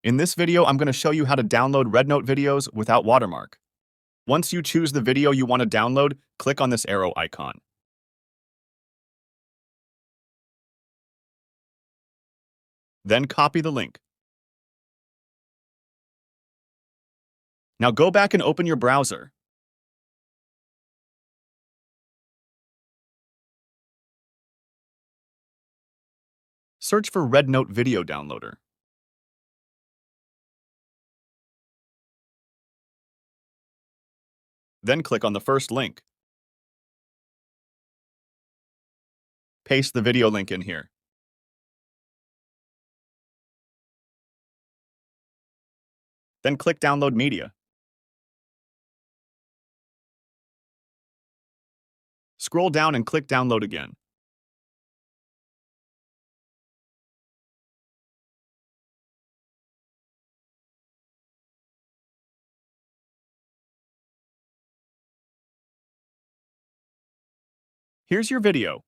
In this video, I'm going to show you how to download RedNote videos without Watermark. Once you choose the video you want to download, click on this arrow icon. Then copy the link. Now go back and open your browser. Search for RedNote Video Downloader. Then click on the first link. Paste the video link in here. Then click Download Media. Scroll down and click Download again. Here's your video.